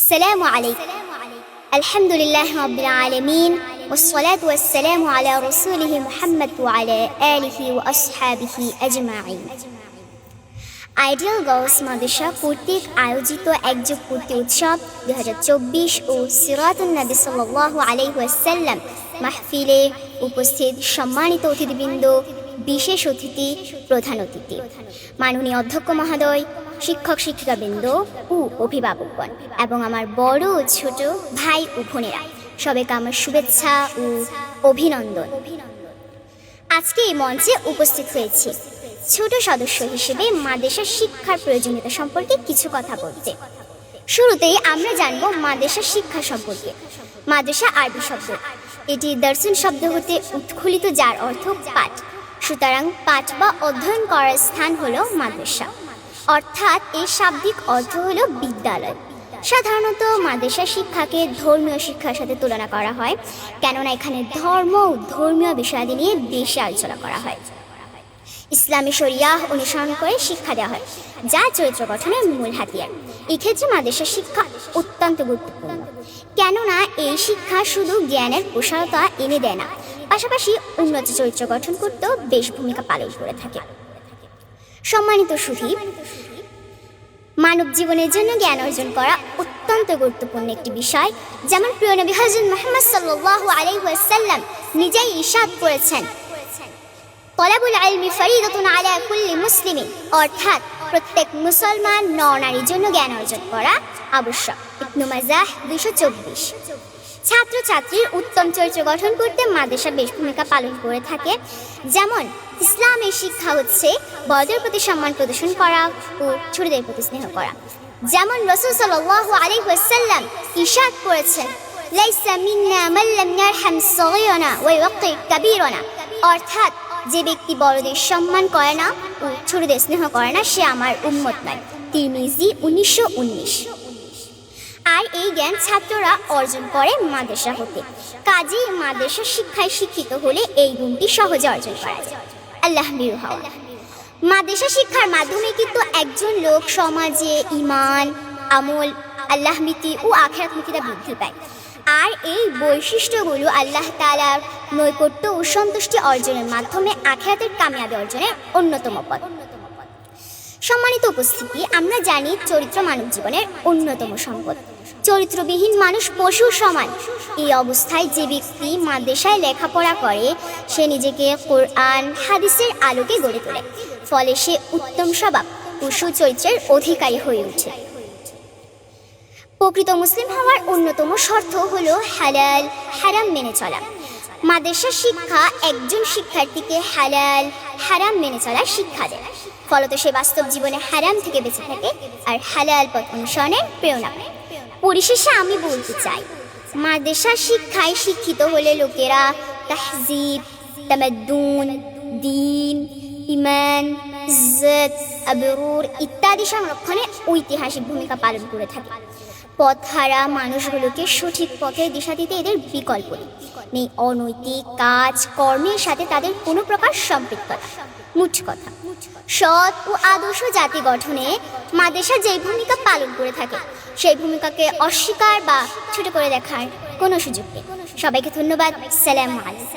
السلام عليكم. الحمد لله رب العالمين والصلاة والسلام على رسوله محمد وعلى آله وأصحابه أجمعين. Ideal girls মাদ্রাসা কর্তৃক আয়োজিত একযোগ পূর্তি উৎসব 2024 ও সিরাতুন নবী সাল্লাল্লাহু আলাইহি ওয়াসাল্লাম মাহফিলে উপস্থিত সম্মানিত অতিথিবৃন্দ, বিশেষ অতিথি, প্রধান অতিথি, মাননীয় অধ্যক্ষ মহোদয়, শিক্ষক শিক্ষিকাবৃন্দ ও অভিভাবকগণ এবং আমার বড় ও ছোট ভাই ও বোনেরা, সবাইকে আমার শুভেচ্ছা ও অভিনন্দন। আজকে এই মঞ্চে উপস্থিত হয়েছি ছোট সদস্য হিসেবে মাদ্রাসা শিক্ষার প্রয়োজনীয়তা সম্পর্কে কিছু কথা বলতে। শুরুতেই আমরা জানব মাদ্রাসা শিক্ষা সম্পর্কে। মাদ্রাসা আরবি শব্দ, এটি দর্শন শব্দ হতে উৎখলিত, যার অর্থ পাঠ। সুতরাং পাঠ বা অধ্যয়ন করার স্থান হলো মাদ্রাসা, অর্থাৎ এর শাব্দিক অর্থ হলো বিদ্যালয়। সাধারণত মাদ্রাসা শিক্ষাকে ধর্মীয় শিক্ষার সাথে তুলনা করা হয়, কেননা এখানে ধর্ম ও ধর্মীয় বিষয়াদি নিয়ে বেশি আলোচনা করা হয়। ইসলামী শরিয়াহ অনুসরণ করে শিক্ষা দেওয়া হয়, যা চরিত্র গঠনের মূল হাতিয়ার। এক্ষেত্রে মাদ্রাসা শিক্ষা অত্যন্ত গুরুত্বপূর্ণ, কেননা এই শিক্ষা শুধু জ্ঞানের প্রসারতা এনে দেয় না, পাশাপাশি উন্নত চরিত্র গঠন করতেও বেশ ভূমিকা পালন করে থাকে। সম্মানিত সুধী, মানব জীবনের জন্য জ্ঞান অর্জন করা অত্যন্ত গুরুত্বপূর্ণ একটি বিষয়। যেমন প্রিয় নবী হযরত মুহাম্মদ সাল্লাল্লাহু আলাইহি ওয়াসাল্লাম নিজেই ইরশাদ করেছেন, তলাবুল ইলমি ফরিদাতুন আলা কুল্লি মুসলিমিন, অর্থাৎ প্রত্যেক মুসলমান নর-নারীর জন্য জ্ঞান অর্জন করা আবশ্যক। ইবনে মাজাহ 224। ছাত্রছাত্রীর উত্তম চরিত্র গঠন করতে মাদ্রাসা বেশ ভূমিকা পালন করে থাকে। যেমন ইসলামের শিক্ষা হচ্ছে বড়দের প্রতি সম্মান প্রদর্শন করা ও ছোটদের প্রতি স্নেহ করা। যেমন রাসূল সাল্লাল্লাহু আলাইহি ওয়াসাল্লাম ইরশাদ করেছেন, লাইসা মিন্না মান লাম ইয়ারহাম সাগীরানা ওয়া ইউক্কির কাবীরানা, অর্থাৎ যে ব্যক্তি বড়দের সম্মান করে না ও ছোটদের স্নেহ করে না, সে আমার উম্মত নয়। তিরমিজি 1919। আর এই জ্ঞান ছাত্ররা অর্জন করে মাদ্রাসা হতে। কাজেই মাদ্রাসা শিক্ষায় শিক্ষিত হলে এই গুণটি সহজে অর্জন করা যায়। আল্লাহ ভীরু হওয়া। মাদ্রাসা শিক্ষার মাধ্যমে কিন্তু একজন লোক সমাজে ঈমান, আমল, আল্লাহ ভীতি ও আখিরাতমুখীতা বৃদ্ধি পায়। আর এই বৈশিষ্ট্যগুলো আল্লাহ তাআলার নৈকট্য ও সন্তুষ্টি অর্জনের মাধ্যমে আখিরাতের কামিয়াবি অর্জনের অন্যতম পথ। সম্মানিত উপস্থিতি, আমরা জানি চরিত্র মানব জীবনের অন্যতম সম্পদ। চরিত্রবিহীন মানুষ পশুর সমান। এই অবস্থায় যে ব্যক্তি মাদ্রাসায় লেখাপড়া করে, সে নিজেকে কোরআন হাদিসের আলোকে গড়ে তোলে, ফলে সে উত্তম স্বভাব ও সুচরিত্রের অধিকারী হয়ে ওঠে। প্রকৃত মুসলিম হওয়ার অন্যতম শর্ত হলো হালাল হারাম মেনে চলা। মাদ্রাসা শিক্ষা একজন শিক্ষার্থীকে হালাল হারাম মেনে চলার শিক্ষা দেয়, ফলত সে বাস্তব জীবনে হারাম থেকে বেঁচে থাকে আর হালাল পথ অনুসরণের প্রেরণা পায়। পরিশেষে আমি বলতে চাই, মাদ্রাসা শিক্ষায় শিক্ষিত হলে লোকেরা তাহজিব, তামাদ্দুন, দ্বীন, ঈমান, ইজ্জত, আবরুর ইত্যাদি সংরক্ষণে ঐতিহাসিক ভূমিকা পালন করে থাকে। পথহারা মানুষগুলোকে সঠিক পথের দিশা দিতে এদের বিকল্প নেই। অনৈতিক কাজ কর্মের সাথে তাদের কোনো প্রকার সম্পৃক্ততা। মুঠ কথা, সৎ ও আদর্শ জাতি গঠনে মাদ্রাসা যে ভূমিকা পালন করে থাকে, সেই ভূমিকাকে অস্বীকার বা ছোট করে দেখার কোনো সুযোগ নেই। সবাইকে ধন্যবাদ। আসসালামু আলাইকুম।